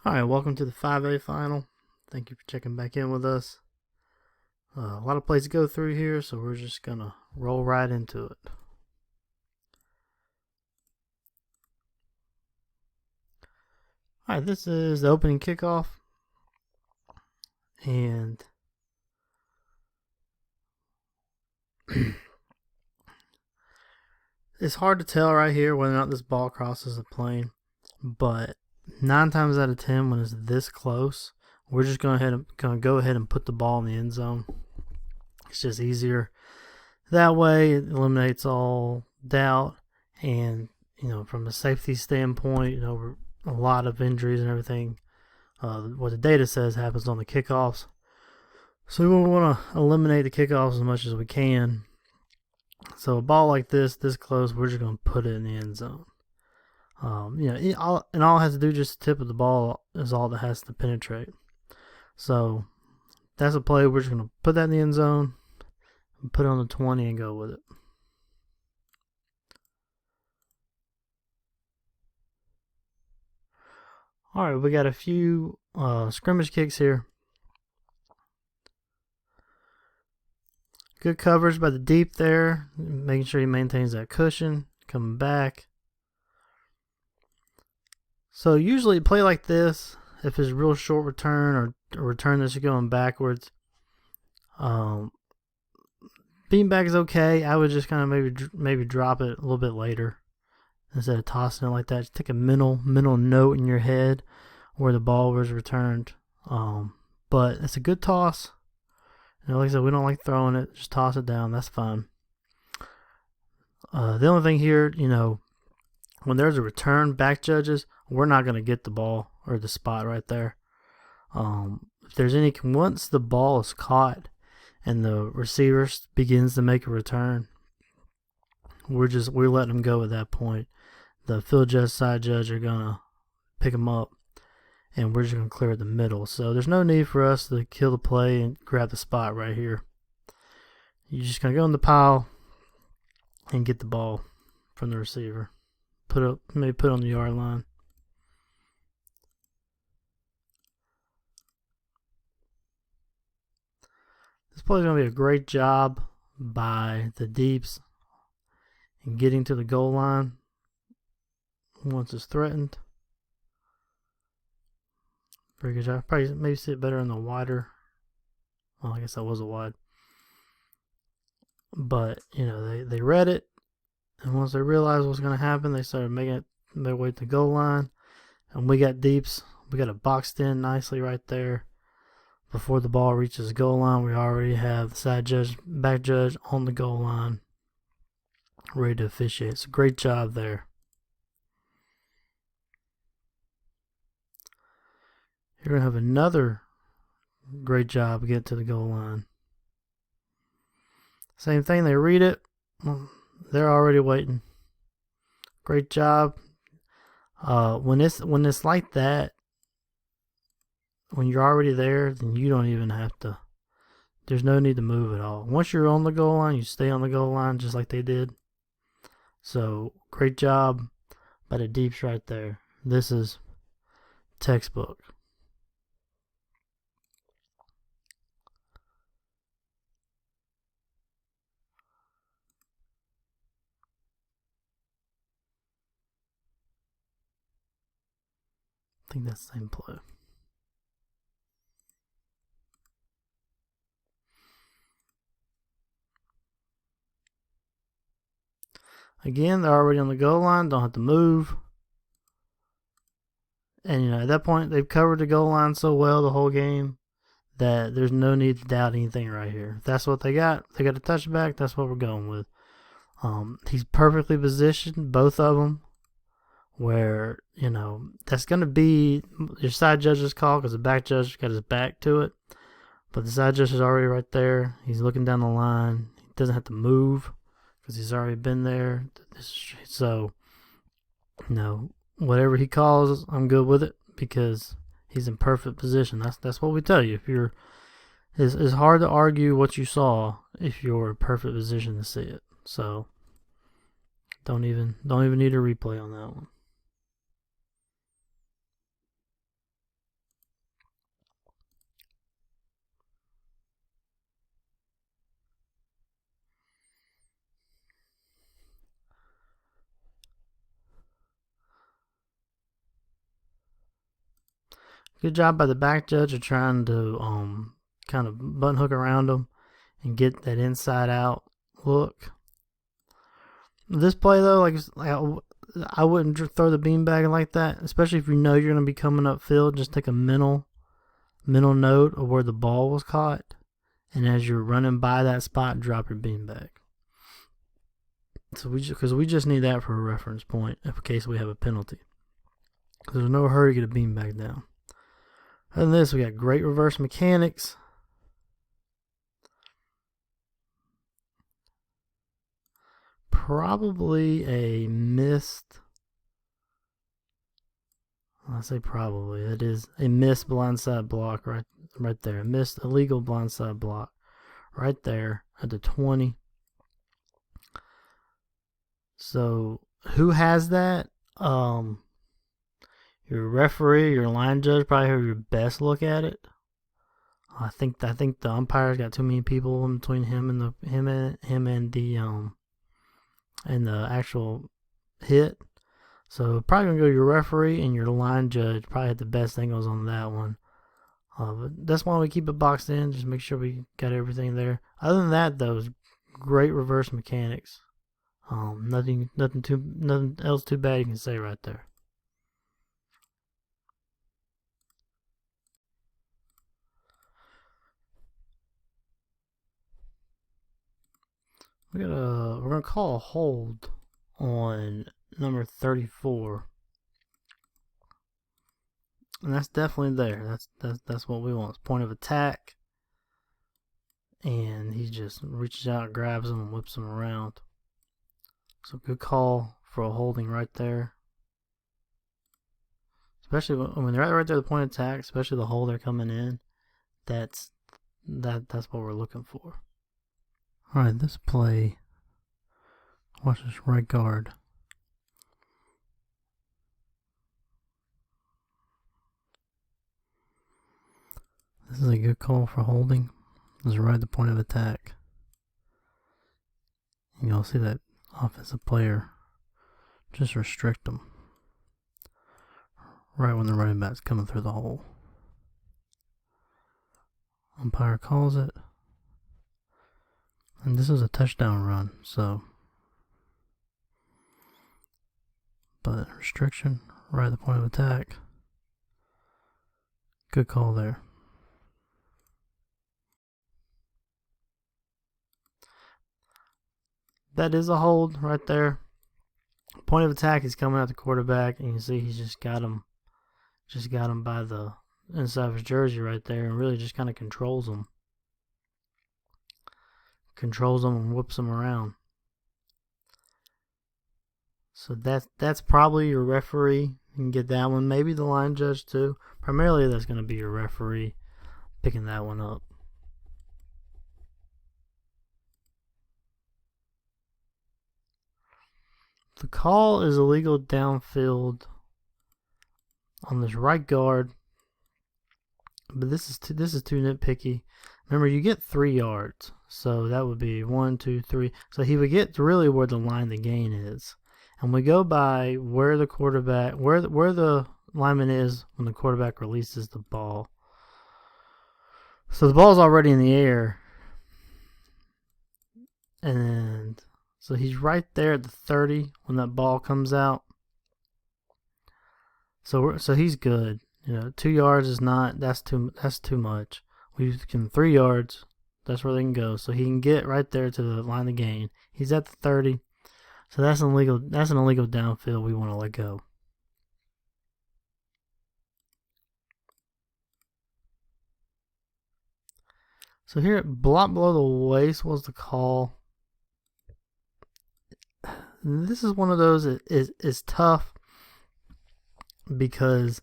Alright, welcome to the 5A final. Thank you for checking back in with us. A lot of plays to go through here, so we're just going to roll right into it. Alright, this is the opening kickoff. And it's hard to tell right here whether or not this ball crosses the plane, but 9 times out of 10 when it's this close, we're just going to go ahead and put the ball in the end zone. It's just easier that way. It eliminates all doubt, and from a safety standpoint, a lot of injuries and everything, what the data says happens on the kickoffs, so we want to eliminate the kickoffs as much as we can. So a ball like this close, we're just going to put it in the end zone. All it has to do, just the tip of the ball is all that has to penetrate. So that's a play. We're just going to put that in the end zone, put it on the 20 and go with it. Alright, we got a few scrimmage kicks here. Good coverage by the deep there, making sure he maintains that cushion, coming back. So usually a play like this, if it's a real short return or a return that's going backwards, beanbag is okay. I would just kind of maybe drop it a little bit later instead of tossing it like that. Just take a mental note in your head where the ball was returned. But it's a good toss. Like I said, we don't like throwing it. Just toss it down. That's fine. The only thing here, when there's a return, back judges, we're not going to get the ball or the spot right there. If there's once the ball is caught and the receiver begins to make a return, we're letting them go at that point. The field judge, side judge are going to pick them up, and we're just going to clear the middle. So there's no need for us to kill the play and grab the spot right here. You're just going to go in the pile and get the ball from the receiver. Maybe put it on the yard line. This play is going to be a great job by the deeps in getting to the goal line once it's threatened. Very good job. Probably maybe see it better in the wider. Well, I guess that was a wide. But, they read it. And once they realized what was going to happen, they started making it their way to the goal line. And we got deeps. We got it boxed in nicely right there. Before the ball reaches the goal line, we already have the side judge, back judge on the goal line, ready to officiate. It's a great job there. You're going to have another great job to get to the goal line. Same thing, they read it. They're already waiting. Great job. When it's like that, when you're already there, then you don't even have to. There's no need to move at all. Once you're on the goal line, you stay on the goal line just like they did. So great job by the deeps right there. This is textbook. I think that's the same play. Again, they're already on the goal line, don't have to move. And at that point, they've covered the goal line so well the whole game that there's no need to doubt anything right here. If that's what they got a touchback, that's what we're going with. He's perfectly positioned, both of them, where, that's going to be your side judge's call because the back judge got his back to it. But the side judge is already right there. He's looking down the line. He doesn't have to move because he's already been there. So, whatever he calls, I'm good with it because he's in perfect position. That's what we tell you. It's hard to argue what you saw if you're in perfect position to see it. So don't even need a replay on that one. Good job by the back judge of trying to kind of button hook around him and get that inside out look. This play though, like I wouldn't throw the beanbag like that, especially if you know you're going to be coming upfield. Just take a mental note of where the ball was caught, and as you're running by that spot, drop your beanbag. So because we just need that for a reference point in case we have a penalty. There's no hurry to get a beanbag down. Other than this, we got great reverse mechanics. Probably a missed. I say probably. It is a missed blindside block right there. A missed illegal blindside block right there at the 20. So who has that? Your referee, your line judge probably have your best look at it. I think the umpire's got too many people in between him and the actual hit. So probably gonna go your referee and your line judge. Probably had the best angles on that one. But that's why we keep it boxed in. Just make sure we got everything there. Other than that, though, it's great reverse mechanics. Nothing else too bad you can say right there. We're gonna call a hold on number 34, and that's definitely there. That's what we want. It's point of attack, and he just reaches out, grabs him, and whips him around. So good call for a holding right there. Especially when they're right there, the point of attack, especially the hole they're coming in. That's what we're looking for. All right, this play. Watch this right guard. This is a good call for holding. This is right at the point of attack. And you'll see that offensive player just restrict them right when the running back's coming through the hole. Umpire calls it. And this is a touchdown run, so. But restriction right at the point of attack. Good call there. That is a hold right there. Point of attack, he's coming at the quarterback, and you see he's just got him by the inside of his jersey right there, and really just kind of controls him. And whips him around. So that's probably your referee. You can get that one. Maybe the line judge too. Primarily that's going to be your referee picking that one up. The call is illegal downfield on this right guard. But this is too nitpicky. Remember, you get 3 yards. So that would be 1, 2, 3. So he would get really where the line the gain is. And we go by where the quarterback, where the lineman is when the quarterback releases the ball. So the ball's already in the air. And so he's right there at the 30 when that ball comes out. So he's good. 2 yards is not, that's too much. We can 3 yards. That's where they can go. So he can get right there to the line of gain. He's at the 30. So that's an illegal downfield we want to let go. So here, block below the waist was the call. This is one of those that is tough because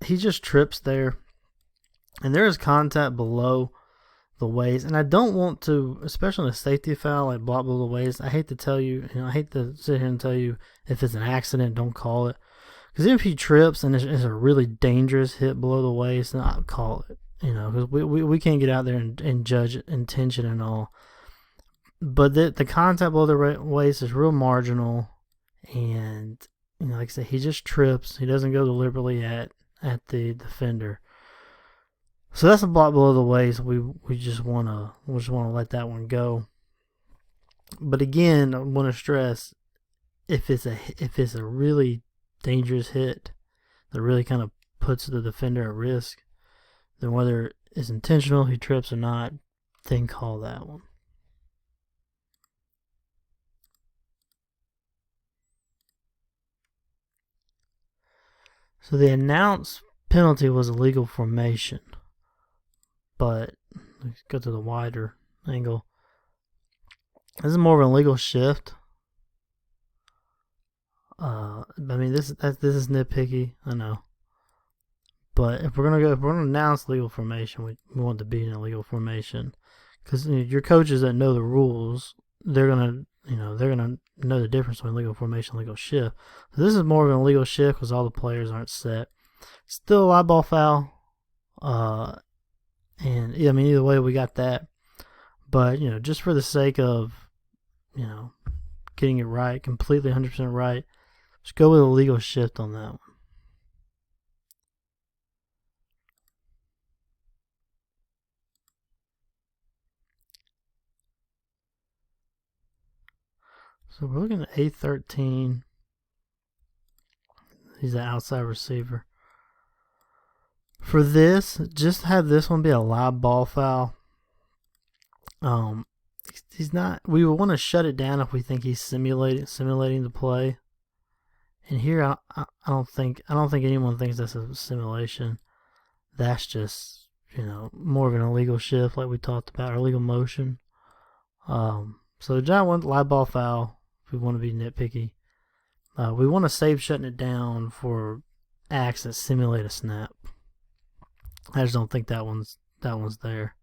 he just trips there. And there is contact below the waist. And I don't want to, especially in a safety foul, like block below the waist. I hate to tell you, I hate to sit here and tell you if it's an accident, don't call it. Because if he trips and it's a really dangerous hit below the waist, then I'll call it. Because we can't get out there and judge intention and all. But the contact below the waist is real marginal. And like I said, he just trips. He doesn't go deliberately at the defender. So that's a block below the waist. We just wanna let that one go. But again, I want to stress, if it's a really dangerous hit that really kind of puts the defender at risk, then whether it's intentional, he trips or not, then call that one. So the announced penalty was illegal formation, but let's go to the wider angle. This is more of an illegal shift. I mean, this is nitpicky, I know. But if we're gonna announce legal formation, we want to be in a legal formation, because your coaches that know the rules, they're gonna know the difference between legal formation and legal shift. So this is more of an illegal shift because all the players aren't set. Still a live ball foul, and I mean, either way we got that. But just for the sake of getting it right, completely 100% right, just go with a legal shift on that one. So we're looking at A13. He's an outside receiver. For this, just have this one be a live ball foul. He's not. We would want to shut it down if we think he's simulating the play. And here, I don't think anyone thinks that's a simulation. That's just more of an illegal shift, like we talked about, or illegal motion. So the giant one live ball foul. If we want to be nitpicky, we want to save shutting it down for acts that simulate a snap. I just don't think that one's there.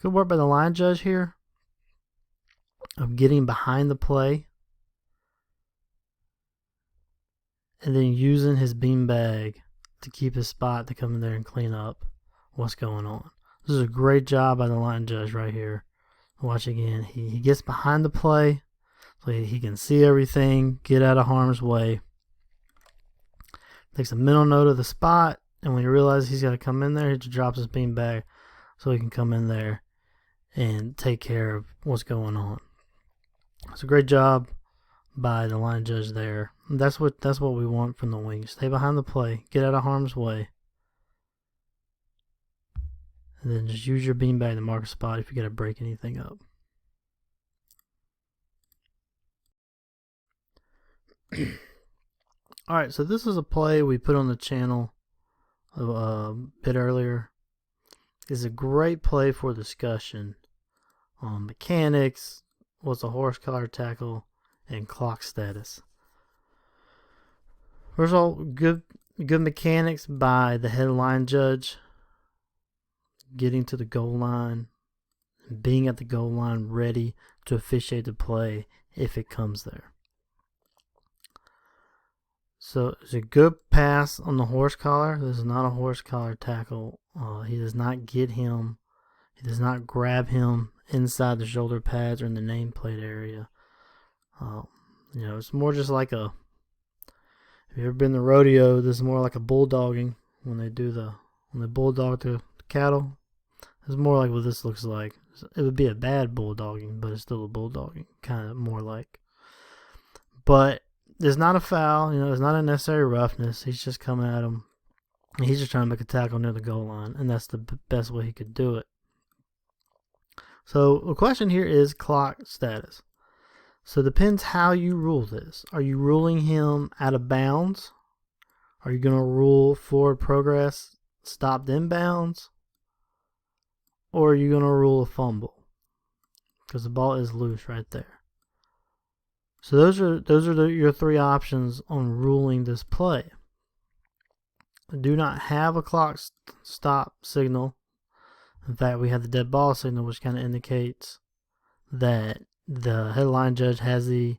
Good work by the line judge here of getting behind the play and then using his beanbag to keep his spot to come in there and clean up what's going on. This is a great job by the line judge right here. Watch again. He gets behind the play so he can see everything, get out of harm's way. Takes a mental note of the spot, and when he realizes he's got to come in there, he just drops his beanbag so he can come in there and take care of what's going on. It's a great job by the line judge there. That's what we want from the wings. Stay behind the play, get out of harm's way, and then just use your beanbag to mark a spot if you got to break anything up. Alright, so this is a play we put on the channel a bit earlier. It's a great play for discussion on mechanics, what's a horse collar tackle, and clock status. First of all, good mechanics by the head line judge, getting to the goal line, and being at the goal line ready to officiate the play if it comes there. So it's a good pass on the horse collar. This is not a horse collar tackle. He does not get him. He does not grab him inside the shoulder pads or in the nameplate area. It's more just like a. If you've ever been to the rodeo, this is more like a bulldogging when they bulldog the cattle. It's more like what this looks like. It would be a bad bulldogging, but it's still a bulldogging, kind of more like. But it's not a foul, it's not a necessary roughness. He's just coming at him. He's just trying to make a tackle near the goal line, and that's the best way he could do it. So the question here is clock status. So it depends how you rule this. Are you ruling him out of bounds? Are you going to rule forward progress stopped in bounds? Or are you going to rule a fumble? Because the ball is loose right there. So those are your three options on ruling this play. Do not have a clock stop signal. In fact, we have the dead ball signal, which kind of indicates that the headline judge has the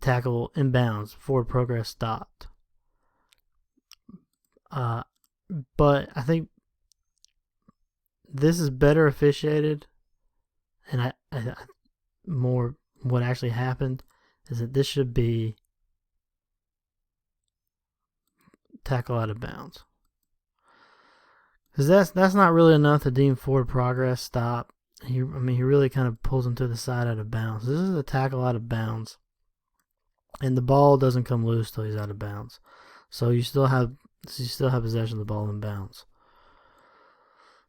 tackle inbounds, forward progress stopped. But I think this is better officiated and more what actually happened is that this should be tackle out of bounds. Because that's not really enough to deem forward progress, stop. He really kind of pulls him to the side out of bounds. This is a tackle out of bounds. And the ball doesn't come loose till he's out of bounds. So you still have possession of the ball in bounds.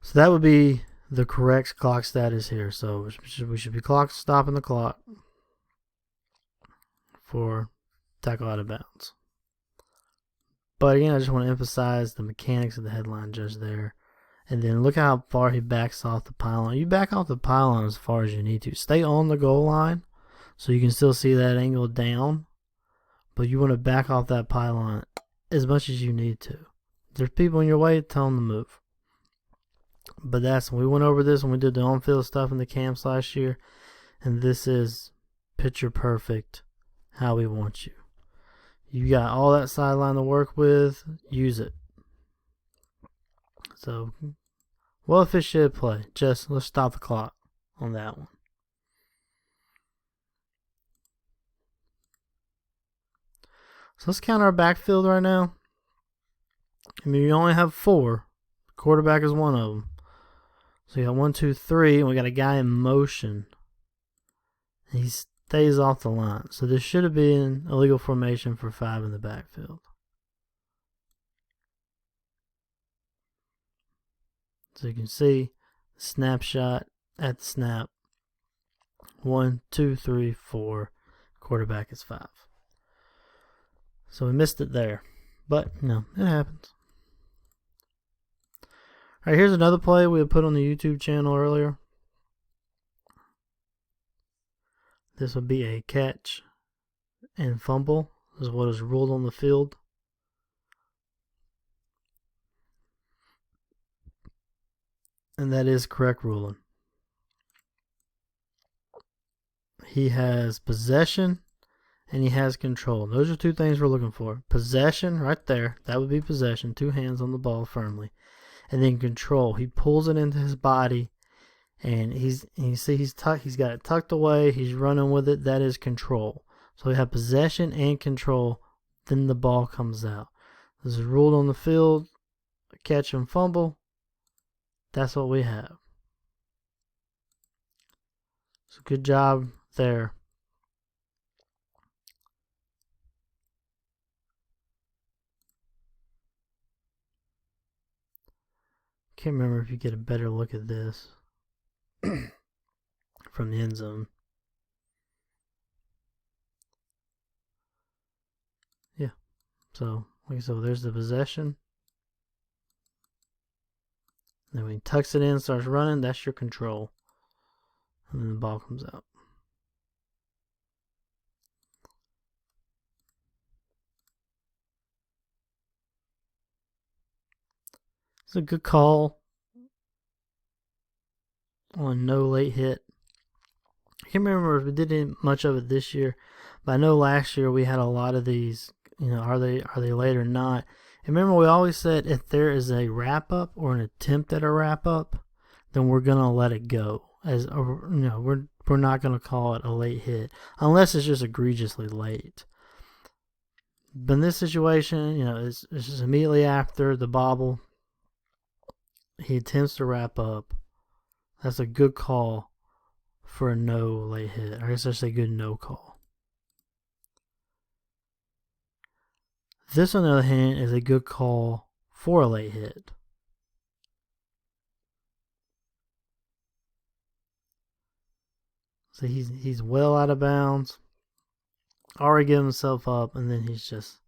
So that would be the correct clock status here. So we should be stopping the clock for tackle out of bounds. But again, I just want to emphasize the mechanics of the headline judge there. And then look how far he backs off the pylon. You back off the pylon as far as you need to. Stay on the goal line so you can still see that angle down. But you want to back off that pylon as much as you need to. If there's people in your way, tell them to move. But we went over this when we did the on-field stuff in the camps last year. And this is picture perfect how we want you. You got all that sideline to work with. Use it. So, well officiated play. Just let's stop the clock on that one. So let's count our backfield right now. You only have 4. The quarterback is one of them. So you got 1, 2, 3, and we got a guy in motion. He stays off the line. So this should have been a legal formation for 5 in the backfield. So you can see the snapshot at the snap. 1, 2, 3, 4. Quarterback is 5. So we missed it there. But, no, it happens. Alright, here's another play we had put on the YouTube channel earlier. This would be a catch and fumble. This is what is ruled on the field. And that is correct ruling. He has possession and he has control. Those are 2 things we're looking for. Possession right there. That would be possession. 2 hands on the ball firmly. And then control. He pulls it into his body. And you see he's got it tucked away. He's running with it. That is control. So we have possession and control. Then the ball comes out. This is ruled on the field. Catch and fumble. That's what we have. So good job there. Can't remember if you get a better look at this from the end zone. Yeah. So, there's the possession. Then when he tucks it in, starts running, that's your control. And then the ball comes out. It's a good call on no late hit. I can't remember if we did much of it this year, but I know last year we had a lot of these. Are they late or not? And remember, we always said if there is a wrap up or an attempt at a wrap up, then we're gonna let it go. We're not gonna call it a late hit unless it's just egregiously late. But in this situation, it's just immediately after the bobble. He attempts to wrap up. That's a good call for a no late hit. I guess that's a good no call. This, on the other hand, is a good call for a late hit. So he's well out of bounds. Already giving himself up, and then he's just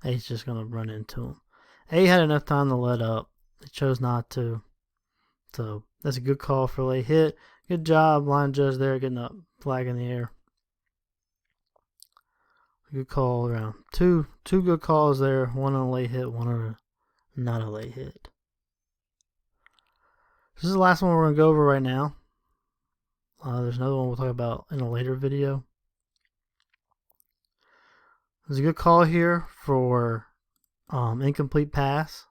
going to run into him. He had enough time to let up. He chose not to. So that's a good call for a late hit. Good job, line judge there, getting up, flag in the air. Good call around. Two good calls there. One on a late hit, one on a not a late hit. This is the last one we're going to go over right now. There's another one we'll talk about in a later video. There's a good call here for incomplete pass.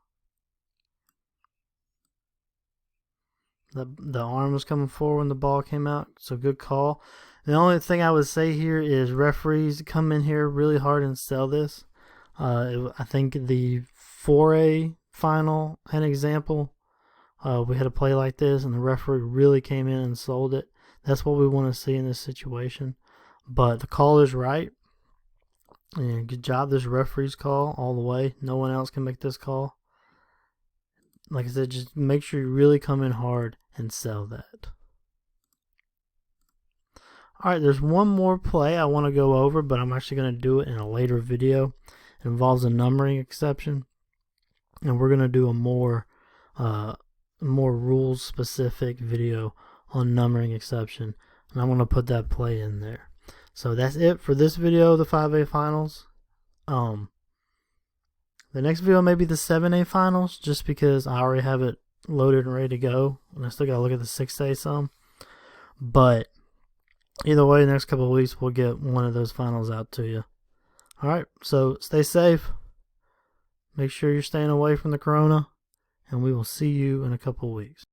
The arm was coming forward when the ball came out, so good call. The only thing I would say here is referees come in here really hard and sell this. I think the 4A final had an example. We had a play like this, and the referee really came in and sold it. That's what we want to see in this situation. But the call is right. And good job, this referee's call all the way. No one else can make this call. Like I said, just make sure you really come in hard and sell that. Alright, there's one more play I want to go over, but I'm actually going to do it in a later video. It involves a numbering exception, and we're going to do a more rules specific video on numbering exception, and I'm going to put that play in there. So that's it for this video, the 5A finals. The next video may be the 7A finals, just because I already have it loaded and ready to go, and I still gotta look at the 6A some. But either way, the next couple of weeks we'll get one of those finals out to you. Alright, so stay safe. Make sure you're staying away from the corona, and we will see you in a couple of weeks.